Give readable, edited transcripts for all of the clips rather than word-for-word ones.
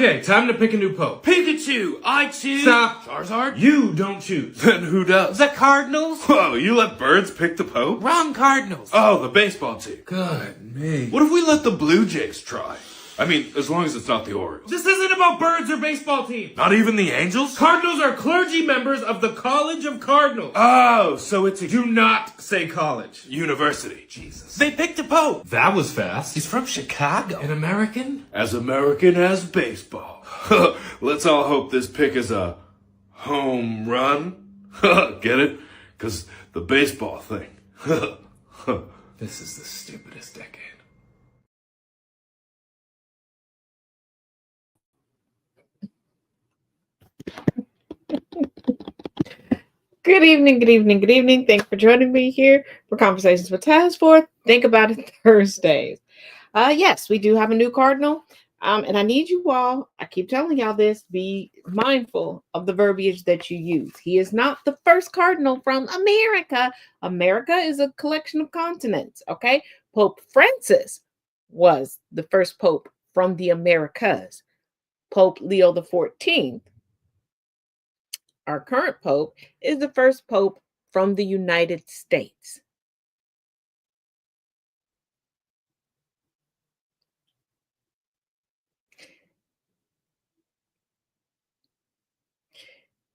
Okay, time to pick a new pope. Pikachu! I choose... Stop. Charizard? You don't choose. Then who does? The Cardinals? Whoa, you let birds pick the Pope? Wrong Cardinals. Oh, the baseball team. Good me. What if we let the Blue Jays try? I mean, as long as it's not the Orioles. This isn't about birds or baseball teams. Not even the Angels? Cardinals are clergy members of the College of Cardinals. Oh, so it's a Do not say college. university. Jesus. They picked a Pope. That was fast. He's from Chicago. An American? As American as baseball. Let's all hope this pick is a home run. Get it? Because the baseball thing. This is the stupidest decade. Good evening, good evening, good evening. Thanks for joining me here for Conversations with Task Force. Think about it Thursdays. Yes, we do have a new cardinal. And I need you all, I keep telling y'all this, be mindful of the verbiage that you use. He is not the first cardinal from America. America is a collection of continents, okay? Pope Francis was the first pope from the Americas. Pope Leo XIV, our current pope, is the first pope from the United States.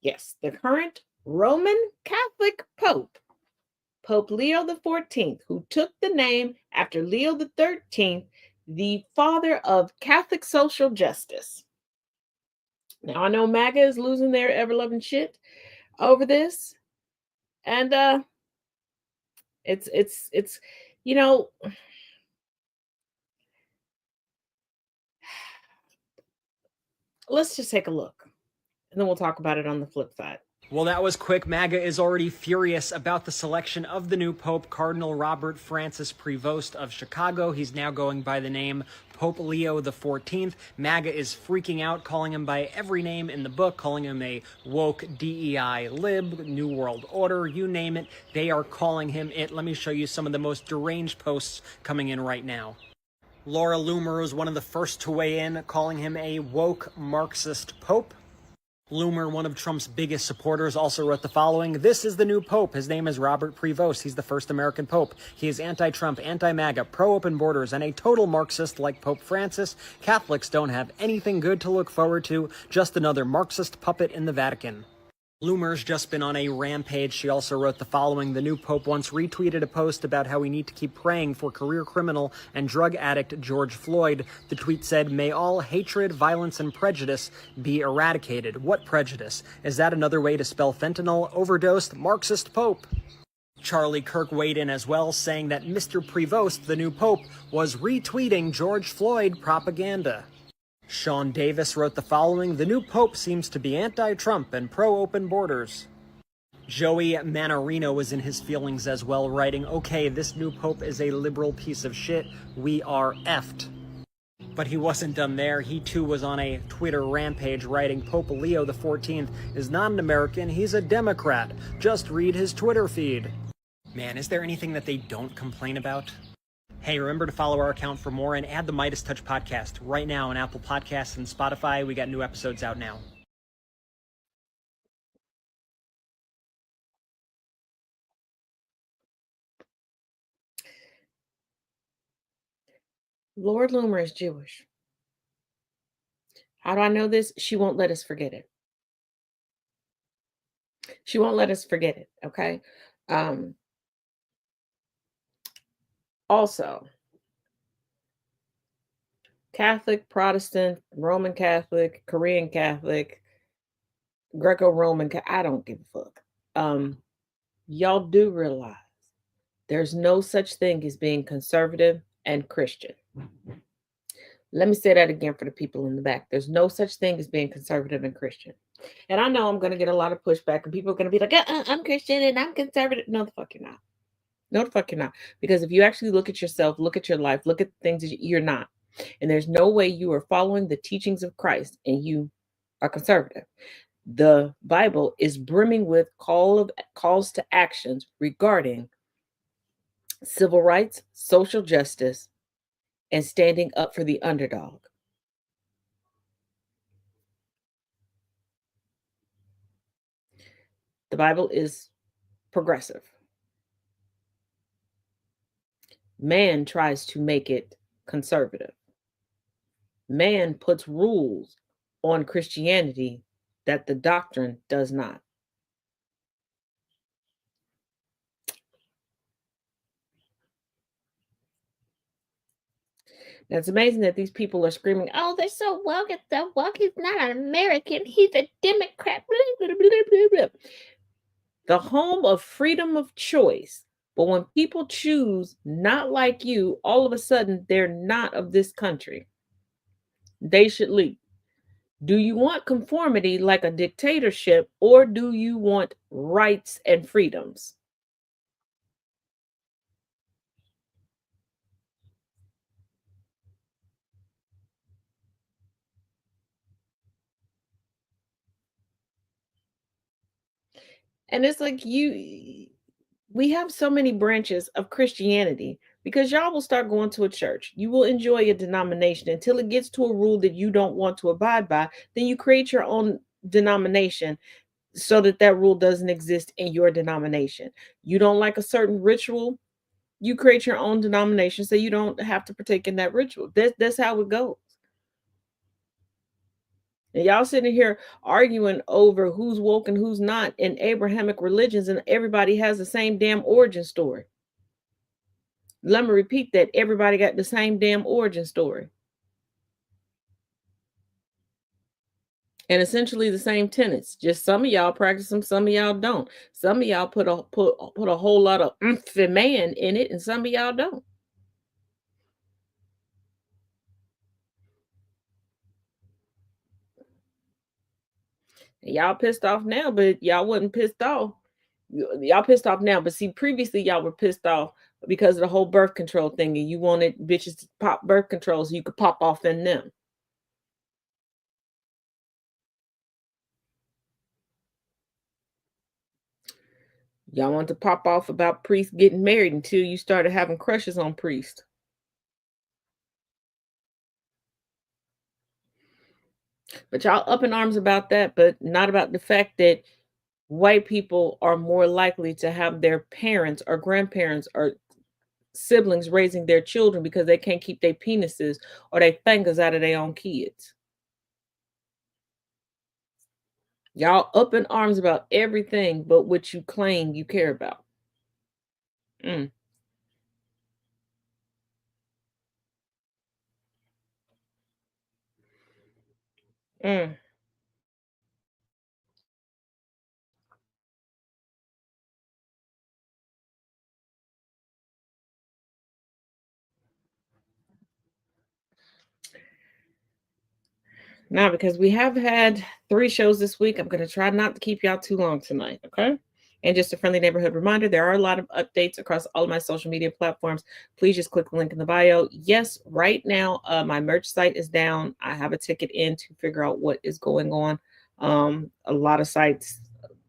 Yes, the current Roman Catholic pope, Pope Leo XIV, who took the name after Leo XIII, the father of Catholic social justice. Now, I know MAGA is losing their ever-loving shit over this. And it's you know, let's just take a look, and then we'll talk about it on the flip side. Well, that was quick. MAGA is already furious about the selection of the new Pope, Cardinal Robert Francis Prevost of Chicago. He's now going by the name Pope Leo XIV. MAGA is freaking out, calling him by every name in the book, calling him a woke DEI lib, New World Order, you name it. They are calling him it. Let me show you some of the most deranged posts coming in right now. Laura Loomer was one of the first to weigh in, calling him a woke Marxist Pope. Loomer, one of Trump's biggest supporters, also wrote the following: "This is the new pope. His name is Robert Prevost. He's the first American pope. He is anti-Trump, anti-MAGA, pro-open borders, and a total Marxist like Pope Francis. Catholics don't have anything good to look forward to, just another Marxist puppet in the Vatican." Loomer's just been on a rampage. She also wrote the following: "The new pope once retweeted a post about how we need to keep praying for career criminal and drug addict George Floyd. The tweet said, 'May all hatred, violence, and prejudice be eradicated.' What prejudice? Is that another way to spell fentanyl? Overdosed Marxist Pope." Charlie Kirk weighed in as well, saying that Mr. Prevost, the new pope, was retweeting George Floyd propaganda. Sean Davis wrote the following: "The new pope seems to be anti-Trump and pro-open borders." Joey Manarino was in his feelings as well, writing, "Okay, this new pope is a liberal piece of shit. We are effed." But he wasn't done there. He too was on a Twitter rampage, writing, "Pope Leo XIV is not an American, he's a Democrat. Just read his Twitter feed." Man, is there anything that they don't complain about? Hey, remember to follow our account for more and add the Midas Touch podcast right now on Apple Podcasts and Spotify. We got new episodes out now. Lord Loomer is Jewish. How do I know this? She won't let us forget it. She won't let us forget it, okay? Also, Catholic, Protestant, Roman Catholic, Korean Catholic, Greco-Roman, I don't give a fuck. Y'all do realize there's no such thing as being conservative and Christian. Let me say that again for the people in the back. There's no such thing as being conservative and Christian. And I know I'm going to get a lot of pushback, and people are going to be like, I'm Christian and I'm conservative. No, the fuck you're not. No, the fuck you're not. Because if you actually look at yourself, look at your life, look at the things that you're not. And there's no way you are following the teachings of Christ and you are conservative. The Bible is brimming with calls to actions regarding civil rights, social justice, and standing up for the underdog. The Bible is progressive. Man tries to make it conservative. Man puts rules on Christianity that the doctrine does not. Now, it's amazing that these people are screaming, oh, they're so woke. It's so woke. He's not an American. He's a Democrat. Blah, blah, blah, blah, blah. The home of freedom of choice. But when people choose not like you, all of a sudden they're not of this country. They should leave. Do you want conformity like a dictatorship, or do you want rights and freedoms? And it's like we have so many branches of Christianity because y'all will start going to a church. You will enjoy a denomination until it gets to a rule that you don't want to abide by. Then you create your own denomination so that that rule doesn't exist in your denomination. You don't like a certain ritual, you create your own denomination so you don't have to partake in that ritual. That's how it goes. And y'all sitting here arguing over who's woke and who's not in Abrahamic religions, and everybody has the same damn origin story. Let me repeat that. Everybody got the same damn origin story. And essentially the same tenets. Just some of y'all practice them, some of y'all don't. Some of y'all put a whole lot of oomph and man in it, and some of y'all don't. Y'all pissed off now, but y'all wasn't pissed off. Y'all pissed off now, but see, previously y'all were pissed off because of the whole birth control thing, and you wanted bitches to pop birth control so you could pop off in them. Y'all want to pop off about priests getting married until you started having crushes on priests. But y'all up in arms about that, but not about the fact that white people are more likely to have their parents or grandparents or siblings raising their children because they can't keep their penises or their fingers out of their own kids. Y'all up in arms about everything but what you claim you care about. Mm. Mm. Now, because we have had 3 shows this week, I'm going to try not to keep y'all too long tonight, okay? And just a friendly neighborhood reminder, there are a lot of updates across all of my social media platforms. Please just click the link in the bio. Yes, right now, my merch site is down. I have a ticket in to figure out what is going on. A lot of sites,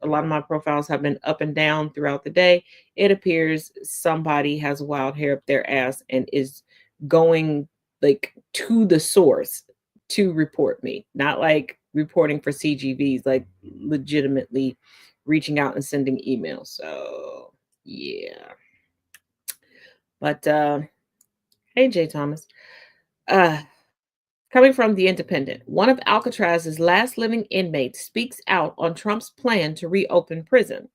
a lot of my profiles have been up and down throughout the day. It appears somebody has wild hair up their ass and is going like to the source to report me, not like reporting for CGVs, like legitimately reaching out and sending emails. So yeah. But hey Jay Thomas. Coming from The Independent, one of Alcatraz's last living inmates speaks out on Trump's plan to reopen prison.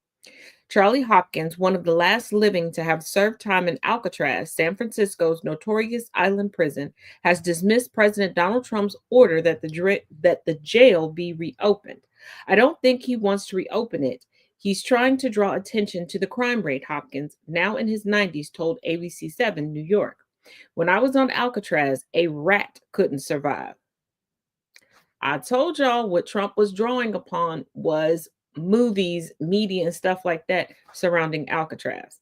Charlie Hopkins, one of the last living to have served time in Alcatraz, San Francisco's notorious island prison, has dismissed President Donald Trump's order that the jail be reopened. I don't think he wants to reopen it. He's trying to draw attention to the crime rate, Hopkins, now in his 90s, told ABC7 New York. When I was on Alcatraz, a rat couldn't survive. I told y'all what Trump was drawing upon was movies, media, and stuff like that surrounding Alcatraz.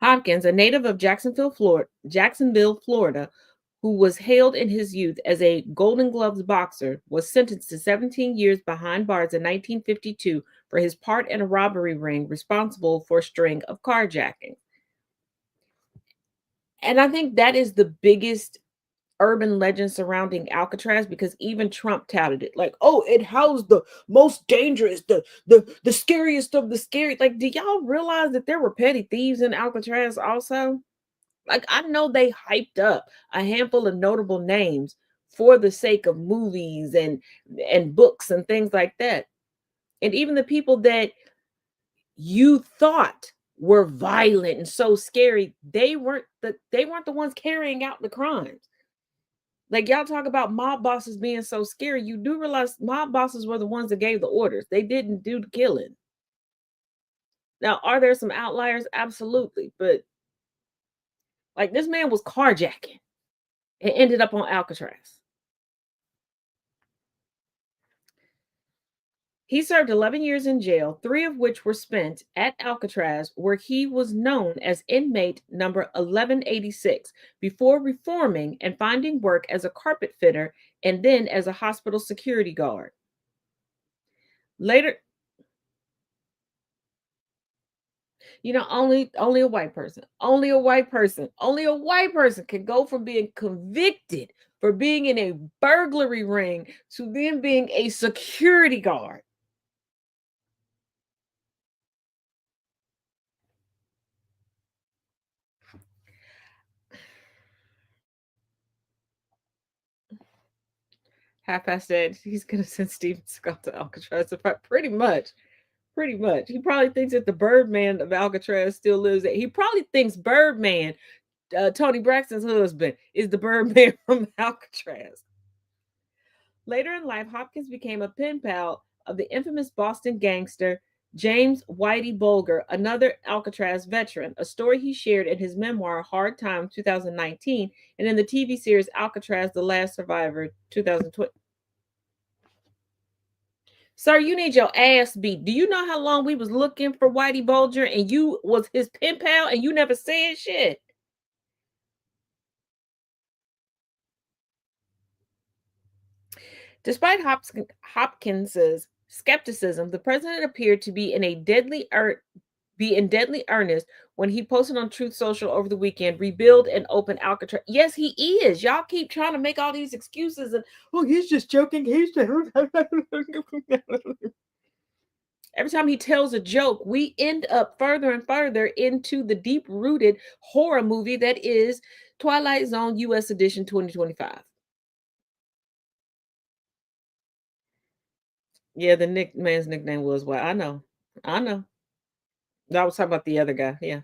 Hopkins, a native of Jacksonville, Florida, who was hailed in his youth as a Golden Gloves boxer, was sentenced to 17 years behind bars in 1952 for his part in a robbery ring responsible for a string of carjackings. And I think that is the biggest urban legend surrounding Alcatraz because even Trump touted it. Like, oh, it housed the most dangerous, the scariest of the scary. Like, do y'all realize that there were petty thieves in Alcatraz also? Like, I know they hyped up a handful of notable names for the sake of movies and books and things like that. And even the people that you thought were violent and so scary, they weren't the ones carrying out the crimes. Like, y'all talk about mob bosses being so scary, you do realize mob bosses were the ones that gave the orders. They didn't do the killing. Now, are there some outliers? Absolutely. But like, this man was carjacking and ended up on Alcatraz. He served 11 years in jail, 3 of which were spent at Alcatraz, where he was known as inmate number 1186, before reforming and finding work as a carpet fitter and then as a hospital security guard. Later, only a white person, only a white person can go from being convicted for being in a burglary ring to then being a security guard. Half-past said he's gonna send Steven Scott to Alcatraz. Pretty much. He probably thinks that the Birdman of Alcatraz still lives there. He probably thinks Birdman, Tony Braxton's husband, is the Birdman from Alcatraz. Later in life, Hopkins became a pen pal of the infamous Boston gangster James Whitey Bulger, another Alcatraz veteran, a story he shared in his memoir Hard Time 2019 and in the TV series Alcatraz: The Last Survivor 2020. Sir, you need your ass beat. Do you know how long we was looking for Whitey Bulger and you was his pen pal and you never said shit? Despite Hopkins's skepticism, the president appeared to be in deadly earnest when he posted on Truth Social over the weekend, rebuild and open Alcatraz. Yes, he is. Y'all keep trying to make all these excuses and, oh, he's just joking. Every time he tells a joke, we end up further and further into the deep-rooted horror movie that is Twilight Zone US Edition 2025. Yeah, the man's nickname was what? I know. I was talking about the other guy. Yeah,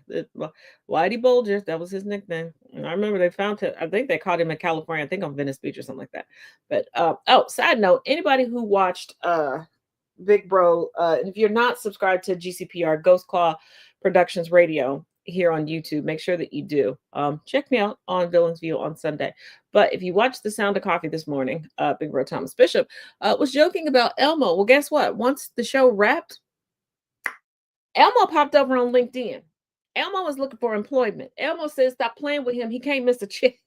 Whitey Bulger. That was his nickname. And I remember they found him. I think they caught him in California. I think on Venice Beach or something like that. But side note: anybody who watched Big Bro, and if you're not subscribed to GCPR Ghost Claw Productions Radio here on YouTube, make sure that you do. Check me out on Villains View on Sunday. But if you watched The Sound of Coffee this morning, Big Bro Thomas Bishop was joking about Elmo. Well, guess what? Once the show wrapped, Elmo popped over on LinkedIn. Elmo was looking for employment. Elmo said, stop playing with him. He can't miss a check.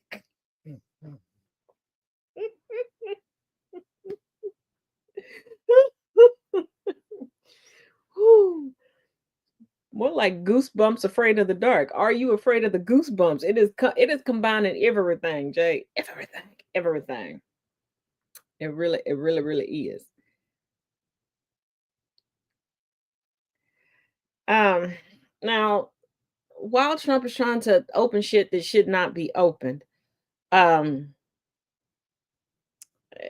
More like Goosebumps afraid of the dark. Are you afraid of the goosebumps? It is combining everything, Jay. Everything. It really is. Now, while Trump is trying to open shit that should not be opened,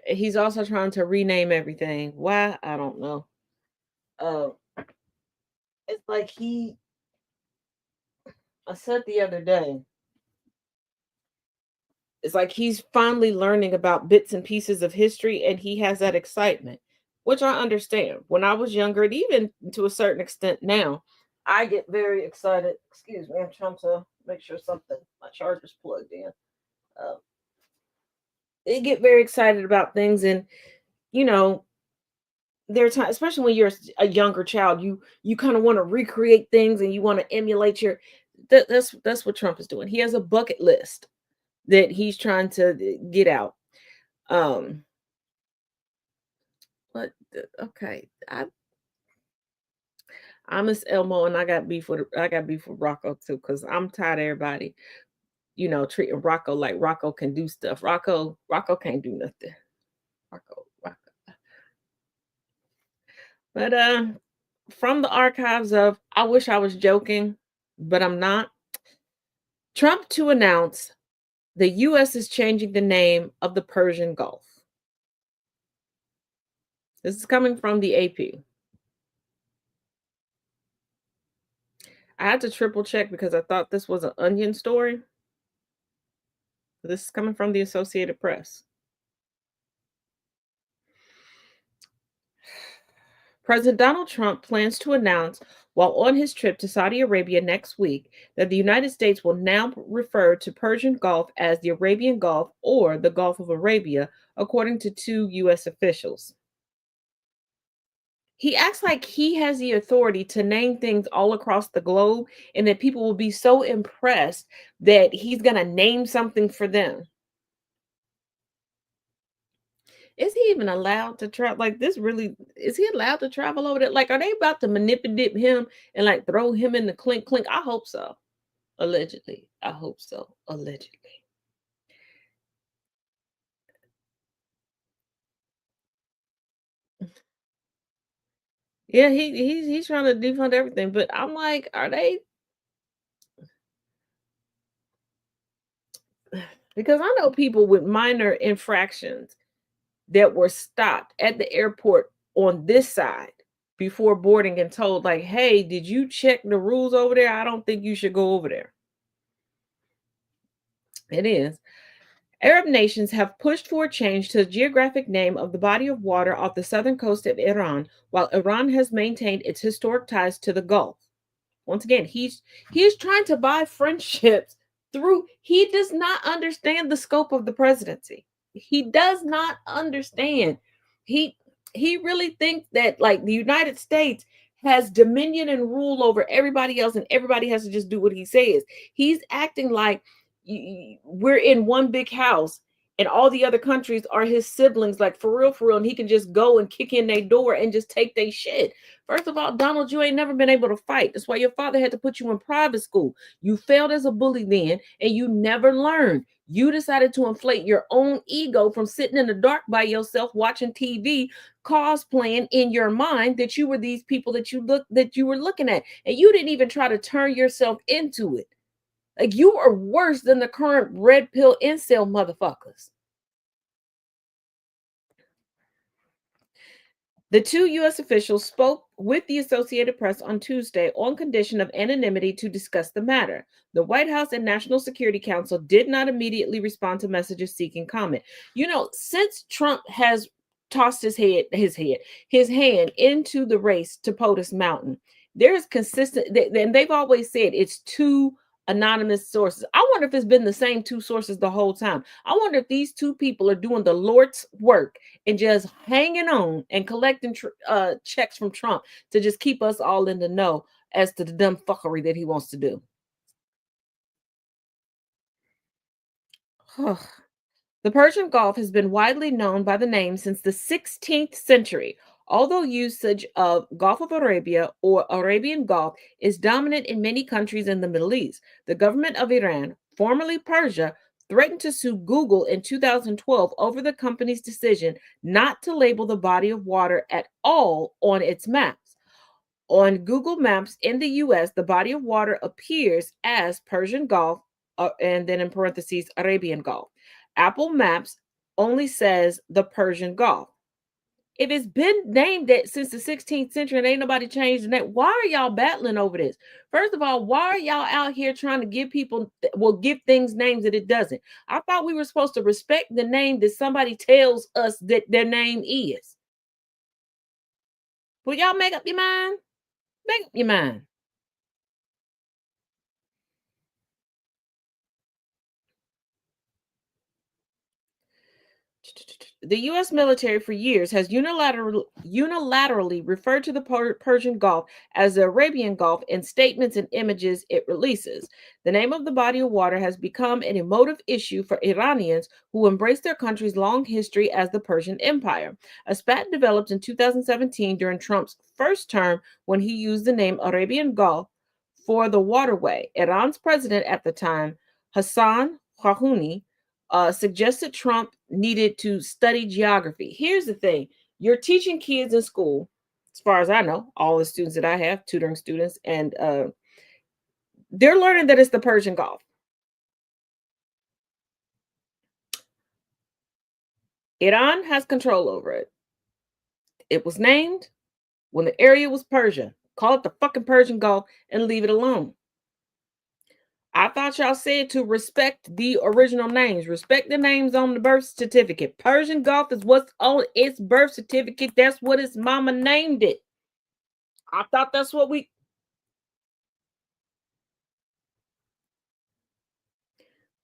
he's also trying to rename everything. Why? I don't know. It's like I said the other day, it's like he's finally learning about bits and pieces of history and he has that excitement, which I understand. When I was younger, and even to a certain extent now, I get very excited. Excuse me, I'm trying to make sure my charger's plugged in. They get very excited about things, and there are times, especially when you're a younger child, you kind of want to recreate things and you want to emulate that's what Trump is doing. He has a bucket list that he's trying to get out. But okay, I miss Elmo and I got beef with Rocco too because I'm tired of everybody treating Rocco like Rocco can do stuff. Rocco can't do nothing. Rocco. But from the archives of I wish I was joking, but I'm not. Trump to announce the US is changing the name of the Persian Gulf. This is coming from the AP. I had to triple check because I thought this was an Onion story. This is coming from the Associated Press. President Donald Trump plans to announce while on his trip to Saudi Arabia next week that the United States will now refer to Persian Gulf as the Arabian Gulf or the Gulf of Arabia, according to two U.S. officials. He acts like he has the authority to name things all across the globe and that people will be so impressed that he's going to name something for them. Is he even allowed to travel? Like, this really, is he allowed to travel over there? Like, are they about to manipulate him and like throw him in the clink clink? I hope so. Allegedly. I hope so. Allegedly. Yeah, he's trying to defund everything, but I'm like, are they? Because I know people with minor infractions that were stopped at the airport on this side before boarding and told, like, hey, did you check the rules over there? I don't think you should go over there. It is. Arab nations have pushed for a change to the geographic name of the body of water off the southern coast of Iran, while Iran has maintained its historic ties to the Gulf. Once again, he's trying to buy friendships through. He does not understand the scope of the presidency. He does not understand. He really thinks that like the United States has dominion and rule over everybody else, and everybody has to just do what he says. He's acting like we're in one big house and all the other countries are his siblings, like for real, and he can just go and kick in their door and just take their shit. First of all, Donald, you ain't never been able to fight. That's why your father had to put you in private school. You failed as a bully then, and you never learned. You decided to inflate your own ego from sitting in the dark by yourself watching TV, cosplaying in your mind that you were these people that you were looking at, and you didn't even try to turn yourself into it. Like, you are worse than the current red pill incel motherfuckers. The two U.S. officials spoke with the Associated Press on Tuesday on condition of anonymity to discuss the matter. The White House and National Security Council did not immediately respond to messages seeking comment. Since Trump has tossed his hand into the race to POTUS Mountain, there is consistent, and they've always said it's two anonymous sources. I wonder if it's been the same two sources the whole time. I wonder if these two people are doing the Lord's work and just hanging on and collecting checks from Trump to just keep us all in the know as to the dumb fuckery that he wants to do. The Persian Gulf has been widely known by the name since the 16th century. Although usage of Gulf of Arabia or Arabian Gulf is dominant in many countries in the Middle East, the government of Iran, formerly Persia, threatened to sue Google in 2012 over the company's decision not to label the body of water at all on its maps. On Google Maps in the US, the body of water appears as Persian Gulf, and then in parentheses, Arabian Gulf. Apple Maps only says the Persian Gulf. If it's been named that since the 16th century and ain't nobody changed the name, why are y'all battling over this? First of all, why are y'all out here trying to give give things names that it doesn't? I thought we were supposed to respect the name that somebody tells us that their name is. Will y'all make up your mind? Make up your mind. The U.S. military for years has unilaterally referred to the Persian Gulf as the Arabian Gulf in statements and images it releases. The name of the body of water has become an emotive issue for Iranians who embrace their country's long history as the Persian Empire. A spat developed in 2017 during Trump's first term when he used the name Arabian Gulf for the waterway. Iran's president at the time, Hassan Rouhani, suggested Trump needed to study geography. Here's the thing: you're teaching kids in school, as far as I know, all the students that I have, tutoring students, and they're learning that it's the Persian Gulf. Iran has control over it. It was named when the area was Persia. Call it the fucking Persian Gulf and leave it alone. I thought y'all said to respect the original names. Respect the names on the birth certificate. Persian Gulf is what's on its birth certificate. That's what its mama named it. I thought that's what we...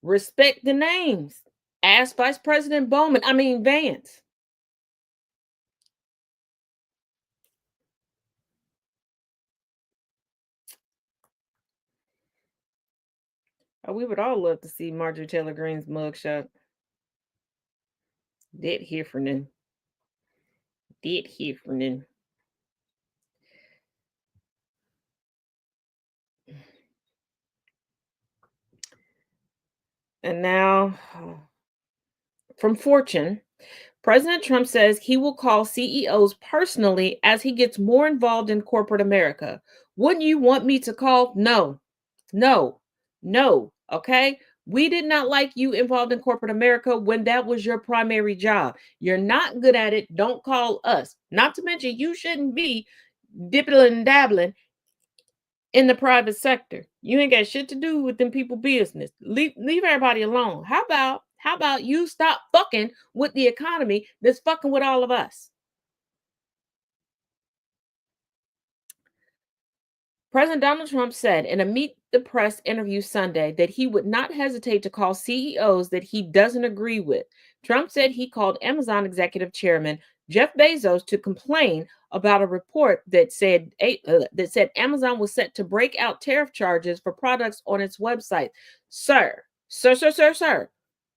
Respect the names. Ask Vice President Vance. Oh, we would all love to see Marjorie Taylor Greene's mugshot. Dead Heffernan. Dead Heffernan. And now, from Fortune, President Trump says he will call CEOs personally as he gets more involved in corporate America. Wouldn't you want me to call? No, no, no. Okay. We did not like you involved in corporate America when that was your primary job. You're not good at it. Don't call us. Not to mention, you shouldn't be dipping and dabbling in the private sector. You ain't got shit to do with them people business. Leave everybody alone. How about you stop fucking with the economy that's fucking with all of us? President Donald Trump said in a Meet the Press interview Sunday that he would not hesitate to call CEOs that he doesn't agree with. Trump said he called Amazon executive chairman Jeff Bezos to complain about a report that said Amazon was set to break out tariff charges for products on its website. Sir,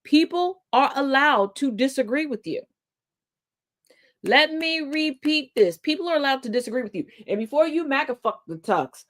people are allowed to disagree with you. Let me repeat this. People are allowed to disagree with you. And before you MAGA fuck the tucks,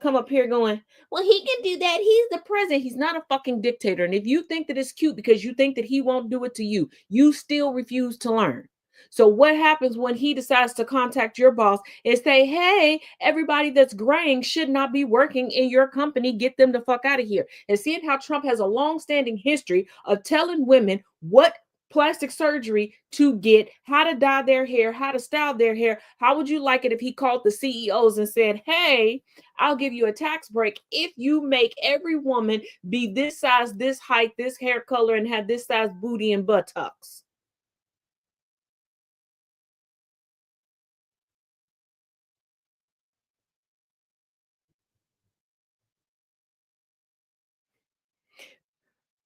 come up here going, well, he can do that. He's the president. He's not a fucking dictator. And if you think that it's cute because you think that he won't do it to you, you still refuse to learn. So what happens when he decides to contact your boss and say, hey, everybody that's graying should not be working in your company. Get them the fuck out of here. And seeing how Trump has a long-standing history of telling women what plastic surgery to get, how to dye their hair, how to style their hair. How would you like it if he called the CEOs and said, hey, I'll give you a tax break if you make every woman be this size, this height, this hair color, and have this size booty and buttocks?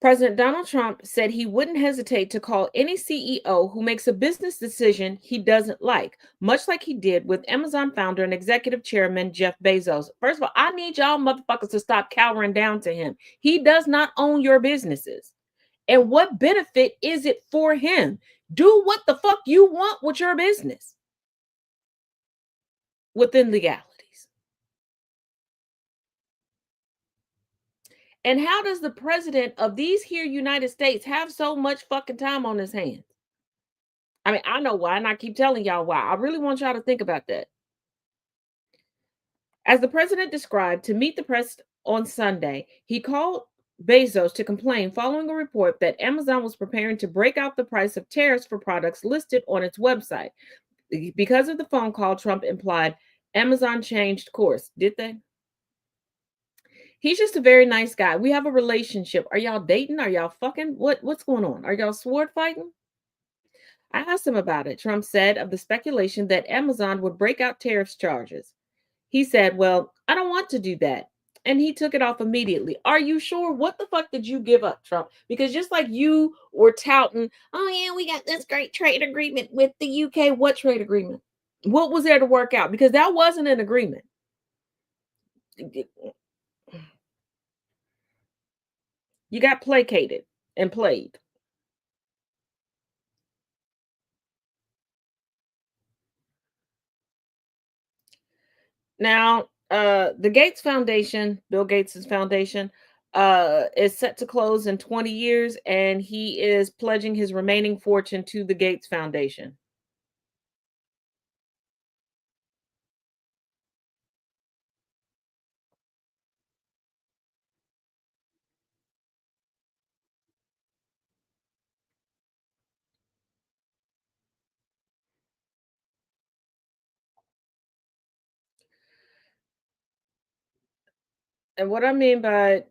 President Donald Trump said he wouldn't hesitate to call any CEO who makes a business decision he doesn't like, much like he did with Amazon founder and executive chairman Jeff Bezos. First of all, I need y'all motherfuckers to stop cowering down to him. He does not own your businesses. And what benefit is it for him? Do what the fuck you want with your business within legalities. And how does the president of these here United States have so much fucking time on his hands? I mean, I know why, and I keep telling y'all why. I really want y'all to think about that. As the president described to Meet the Press on Sunday, he called Bezos to complain following a report that Amazon was preparing to break out the price of tariffs for products listed on its website. Because of the phone call, Trump implied Amazon changed course. Did they? He's just a very nice guy. We have a relationship. Are y'all dating? Are y'all fucking? What's going on? Are y'all sword fighting? I asked him about it. Trump said of the speculation that Amazon would break out tariffs charges. He said, well, I don't want to do that. And he took it off immediately. Are you sure? What the fuck did you give up, Trump? Because just like you were touting, oh yeah, we got this great trade agreement with the UK. What trade agreement? What was there to work out? Because that wasn't an agreement. You got placated and played. Now, the Gates Foundation, Bill Gates' foundation, is set to close in 20 years, and he is pledging his remaining fortune to the Gates Foundation. And what I mean by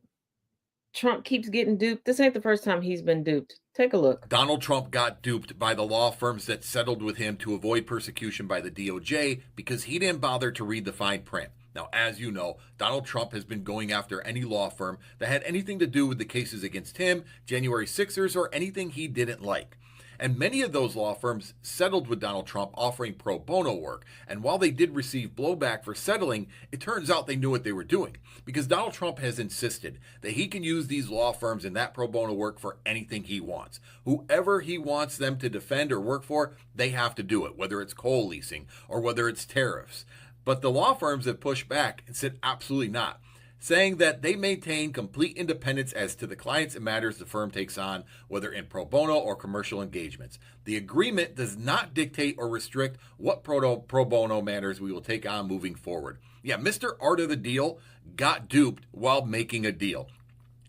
Trump keeps getting duped, this ain't the first time he's been duped. Take a look. Donald Trump got duped by the law firms that settled with him to avoid persecution by the DOJ because he didn't bother to read the fine print. Now, as you know, Donald Trump has been going after any law firm that had anything to do with the cases against him, January 6ers, or anything he didn't like. And many of those law firms settled with Donald Trump offering pro bono work. And while they did receive blowback for settling, it turns out they knew what they were doing. Because Donald Trump has insisted that he can use these law firms and that pro bono work for anything he wants. Whoever he wants them to defend or work for, they have to do it, whether it's coal leasing or whether it's tariffs. But the law firms have pushed back and said absolutely not, saying that they maintain complete independence as to the clients and matters the firm takes on, whether in pro bono or commercial engagements. The agreement does not dictate or restrict what pro bono matters we will take on moving forward. Yeah, Mr. Art of the Deal got duped while making a deal.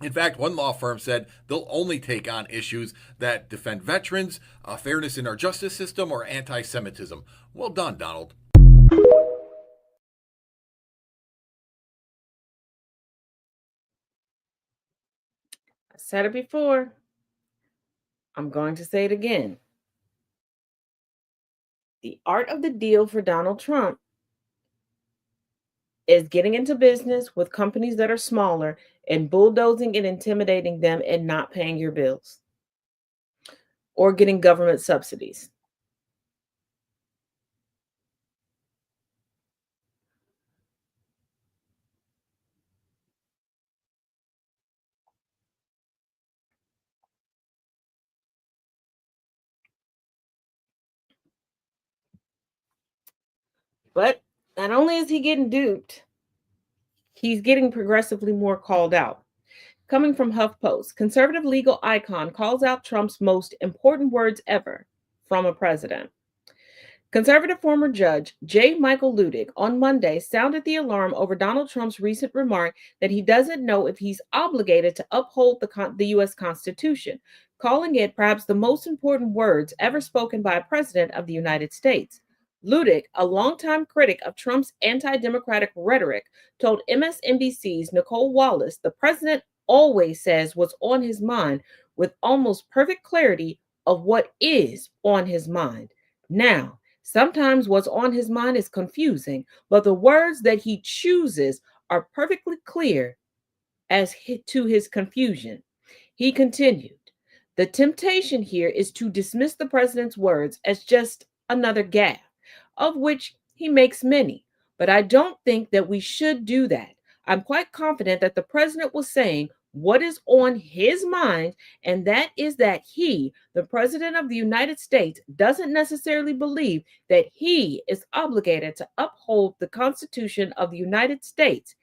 In fact, one law firm said they'll only take on issues that defend veterans, fairness in our justice system, or anti-Semitism. Well done, Donald. I said it before. I'm going to say it again. The art of the deal for Donald Trump is getting into business with companies that are smaller and bulldozing and intimidating them and not paying your bills or getting government subsidies. But not only is he getting duped, he's getting progressively more called out. Coming from HuffPost, conservative legal icon calls out Trump's most important words ever from a president. Conservative former judge J. Michael Ludick on Monday sounded the alarm over Donald Trump's recent remark that he doesn't know if he's obligated to uphold the U.S. Constitution, calling it perhaps the most important words ever spoken by a president of the United States. Ludick, a longtime critic of Trump's anti-democratic rhetoric, told MSNBC's Nicole Wallace the president always says what's on his mind with almost perfect clarity of what is on his mind. Now, sometimes what's on his mind is confusing, but the words that he chooses are perfectly clear as to his confusion. He continued, the temptation here is to dismiss the president's words as just another gaffe, of which he makes many. But I don't think that we should do that. I'm quite confident that the president was saying what is on his mind, and that is that he, the president of the United States, doesn't necessarily believe that he is obligated to uphold the Constitution of the United States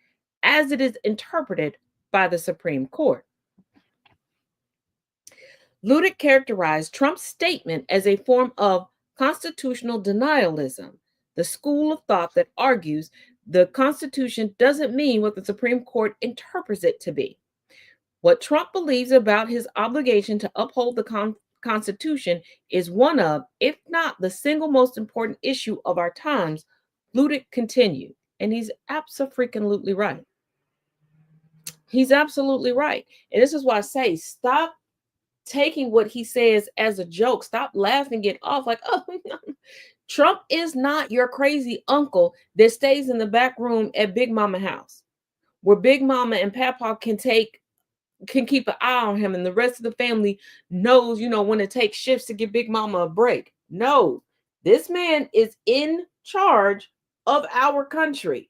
as it is interpreted by the Supreme Court. Ludick characterized Trump's statement as a form of constitutional denialism, the school of thought that argues the Constitution doesn't mean what the Supreme Court interprets it to be. What Trump believes about his obligation to uphold the Constitution is one of, if not the single most important issue of our times, Ludick continued. And he's abso-freaking-lutely right. He's absolutely right. And this is why I say, stop taking what he says as a joke. Stop laughing it off like, oh, no. Trump is not your crazy uncle that stays in the back room at Big Mama house, where Big Mama and Papa can keep an eye on him, and the rest of the family knows, when to take shifts to give Big Mama a break. No, this man is in charge of our country.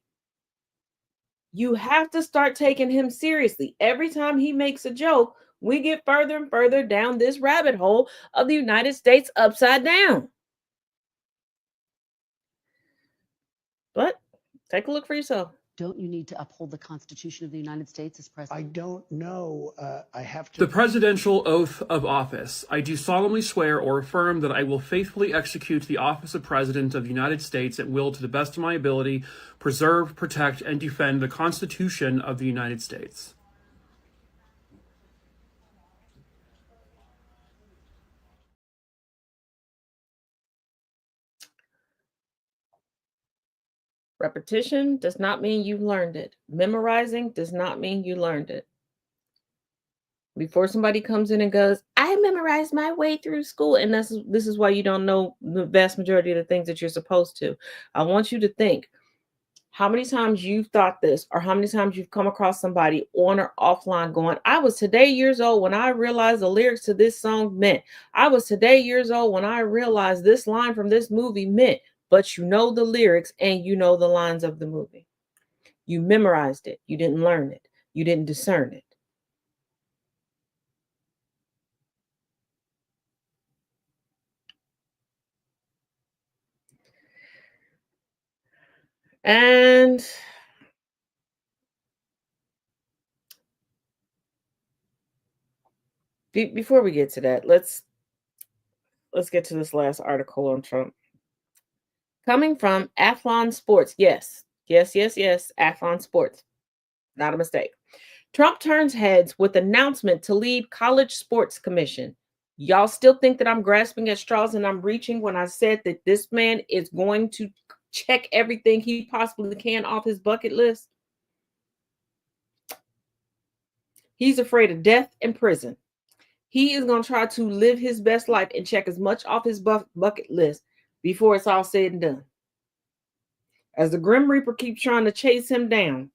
You have to start taking him seriously. Every time he makes a joke, we get further and further down this rabbit hole of the United States upside down. But take a look for yourself. Don't you need to uphold the Constitution of the United States as president? I don't know. I have to. The presidential oath of office. I do solemnly swear or affirm that I will faithfully execute the office of President of the United States at will to the best of my ability, preserve, protect, and defend the Constitution of the United States. Repetition does not mean you learned it. Memorizing does not mean you learned it. Before somebody comes in and goes, I memorized my way through school, and this is why you don't know the vast majority of the things that you're supposed to. I want you to think how many times you've thought this, or how many times you've come across somebody on or offline going, I was today years old when I realized the lyrics to this song meant. I was today years old when I realized this line from this movie meant. But you know the lyrics and you know the lines of the movie. You memorized it. You didn't learn it. You didn't discern it. And before we get to that, let's get to this last article on Trump. Coming from Athlon Sports. Yes. Athlon Sports. Not a mistake. Trump turns heads with announcement to lead College Sports Commission. Y'all still think that I'm grasping at straws and I'm reaching when I said that this man is going to check everything he possibly can off his bucket list? He's afraid of death and prison. He is going to try to live his best life and check as much off his bucket list before it's all said and done. As the Grim Reaper keeps trying to chase him down,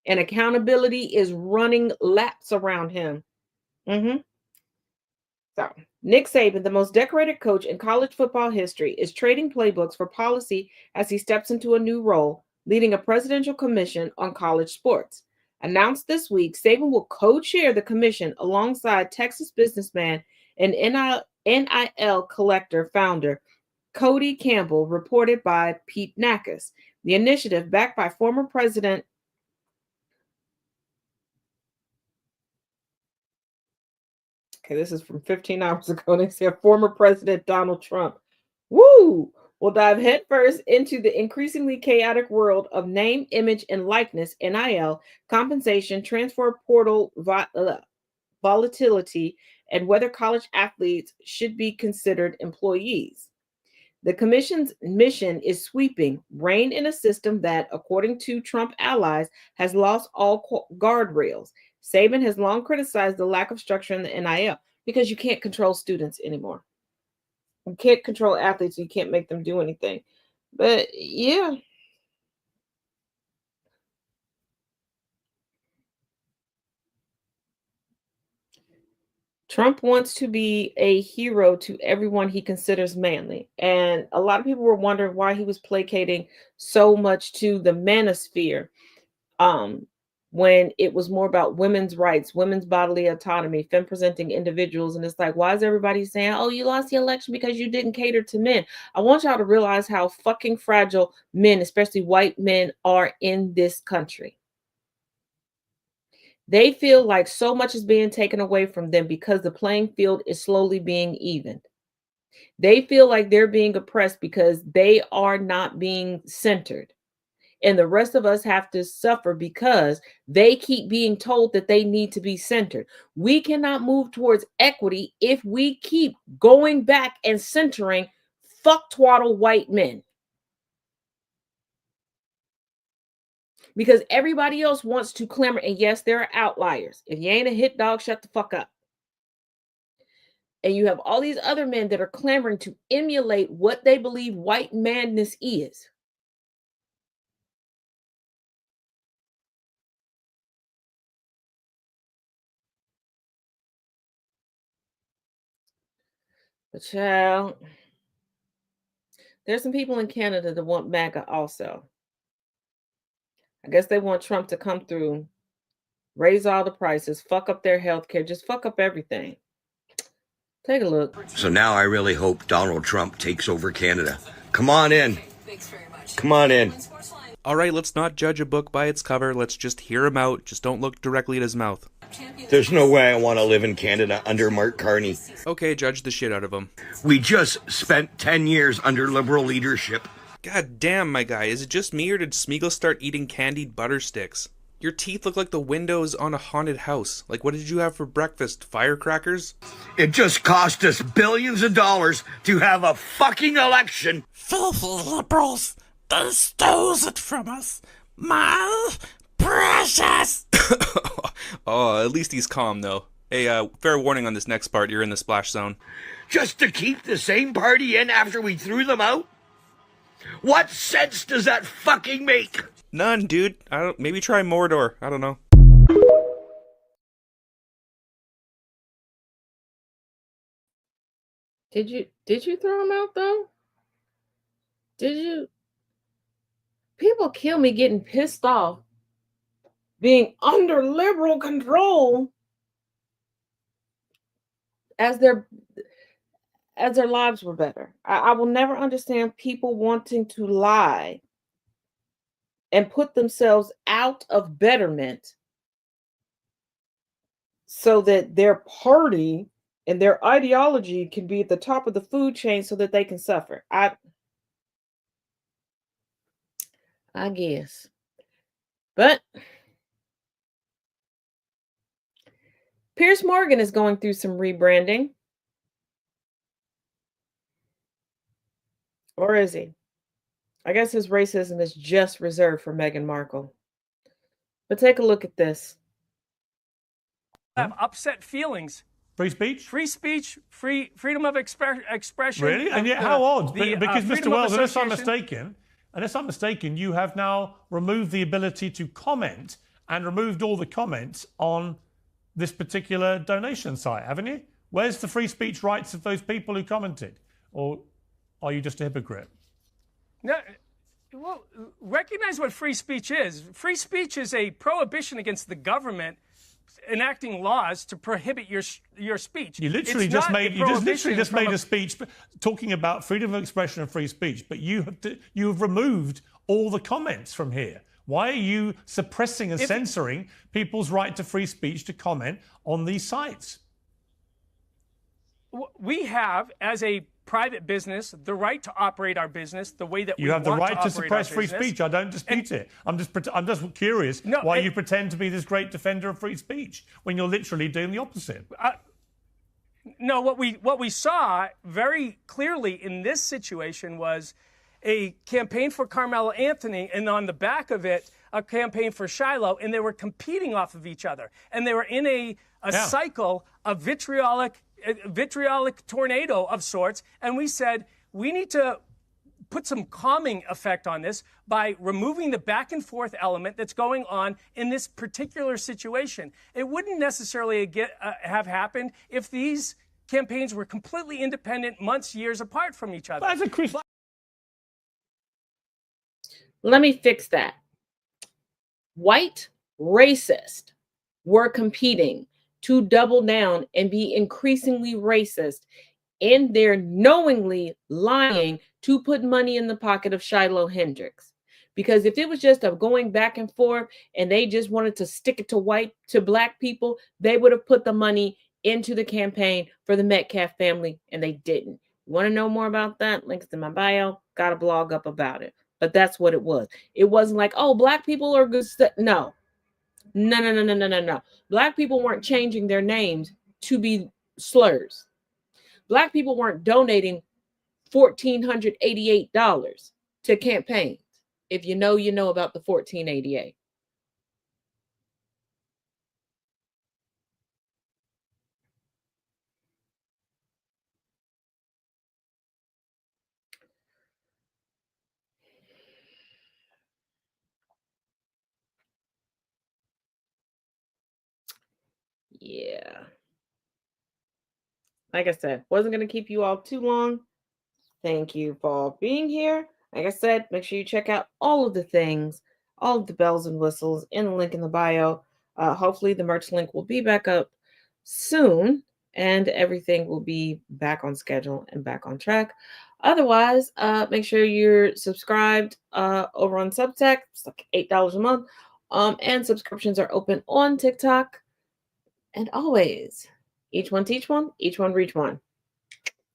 and accountability is running laps around him. So, Nick Saban, the most decorated coach in college football history, is trading playbooks for policy as he steps into a new role, leading a presidential commission on college sports. Announced this week, Saban will co-chair the commission alongside Texas businessman and NIL collector founder Cody Campbell, reported by Pete Nakas. The initiative, backed by former President this is from 15 hours ago. They said former President Donald Trump. Woo! Will dive headfirst into the increasingly chaotic world of name, image, and likeness, NIL, compensation, transfer portal volatility, and whether college athletes should be considered employees. The commission's mission is sweeping, rein in a system that, according to Trump allies, has lost all guardrails. Saban has long criticized the lack of structure in the NIL because you can't control students anymore. You can't control athletes. You can't make them do anything. But yeah. Trump wants to be a hero to everyone he considers manly. And a lot of people were wondering why he was placating so much to the manosphere. When it was more about women's rights, women's bodily autonomy, femme-presenting individuals. And it's like, why is everybody saying, oh, you lost the election because you didn't cater to men? I want y'all to realize how fucking fragile men, especially white men, are in this country. They feel like so much is being taken away from them because the playing field is slowly being evened. They feel like they're being oppressed because they are not being centered. And the rest of us have to suffer because they keep being told that they need to be centered. We cannot move towards equity if we keep going back and centering fuck-twaddle white men. Because everybody else wants to clamor. And yes, there are outliers. If you ain't a hit dog, shut the fuck up. And you have all these other men that are clamoring to emulate what they believe white madness is. But child, there's some people in Canada that want MAGA also. I guess they want Trump to come through, raise all the prices, fuck up their health care, just fuck up everything. Take a look. So now I really hope Donald Trump takes over Canada. Come on in. Thanks very much. Come on in. All right, let's not judge a book by its cover. Let's just hear him out. Just don't look directly at his mouth. There's no way I want to live in Canada under Mark Carney. Okay, judge the shit out of him. We just spent 10 years under Liberal leadership. God damn, my guy. Is it just me or did Smeagol start eating candied butter sticks? Your teeth look like the windows on a haunted house. Like, what did you have for breakfast? Firecrackers? It just cost us billions of dollars to have a fucking election. Filthy liberals, they stole it from us. My precious. Oh, at least he's calm, though. Hey, fair warning on this next part. You're in the splash zone. Just to keep the same party in after we threw them out? What sense does that fucking make? None, dude. Maybe try Mordor. I don't know. Did you throw him out though? Did you? People kill me getting pissed off being under liberal control as their lives were better. I will never understand people wanting to lie and put themselves out of betterment so that their party and their ideology can be at the top of the food chain so that they can suffer. I guess. But Piers Morgan is going through some rebranding. Or is he? I guess his racism is just reserved for Meghan Markle. But take a look at this. Have upset feelings. Free speech? Free speech, freedom of expression. Really? And yet, how odd? Because, Mr. Wells, unless I'm mistaken, you have now removed the ability to comment and removed all the comments on this particular donation site, haven't you? Where's the free speech rights of those people who commented? Or are you just a hypocrite? No, well, recognize what free speech is. Free speech is a prohibition against the government enacting laws to prohibit your speech. You literally just made a speech talking about freedom of expression and free speech, but you have removed all the comments from here. Why are you suppressing and censoring people's right to free speech to comment on these sites? We have, as a private business, the right to operate our business the way that we want to operate our business. You have the right to suppress free speech. I don't dispute it. I'm just curious why you pretend to be this great defender of free speech when you're literally doing the opposite. No, what we saw very clearly in this situation was a campaign for Carmelo Anthony, and on the back of it, a campaign for Shiloh, and they were competing off of each other, and they were in a cycle of vitriolic tornado of sorts, and we said we need to put some calming effect on this by removing the back and forth element that's going on in this particular situation. It wouldn't necessarily have happened if these campaigns were completely independent, months, years apart from each other. As a Christian, let me fix that. White racists were competing to double down and be increasingly racist, and they're knowingly lying to put money in the pocket of Shiloh Hendricks. Because if it was just a going back and forth and they just wanted to stick it to black people, they would have put the money into the campaign for the Metcalf family, and they didn't. You want to know more about that? Links in my bio. Got a blog up about it. But that's what it was. It wasn't like, oh, black people are good. No. Black people weren't changing their names to be slurs. Black people weren't donating $1,488 to campaigns. If you know, you know about the $1,488. Yeah. Like I said, wasn't going to keep you all too long. Thank you for being here. Like I said, make sure you check out all of the things, all of the bells and whistles in the link in the bio. Hopefully the merch link will be back up soon and everything will be back on schedule and back on track. Otherwise, make sure you're subscribed over on Substack. It's like $8 a month. And subscriptions are open on TikTok. And always, each one teach one, each one reach one.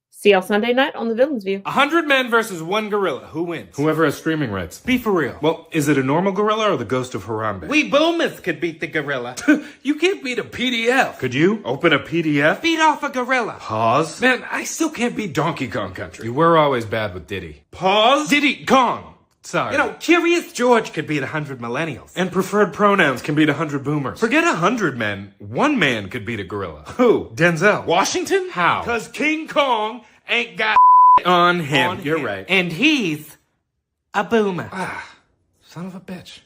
See y'all Sunday night on The Villain's View. 100 men versus one gorilla. Who wins? Whoever has streaming rights. Be for real. Well, is it a normal gorilla or the ghost of Harambe? We boomers could beat the gorilla. You can't beat a PDF. Could you open a PDF? Beat off a gorilla. Pause. Man, I still can't beat Donkey Kong Country. You were always bad with Diddy. Pause. Diddy Kong. Sorry. You know, Curious George could beat 100 millennials. And preferred pronouns can beat 100 boomers. Forget 100 men. One man could beat a gorilla. Who? Denzel. Washington? How? Because King Kong ain't got on him. You're right. And he's a boomer. Son of a bitch.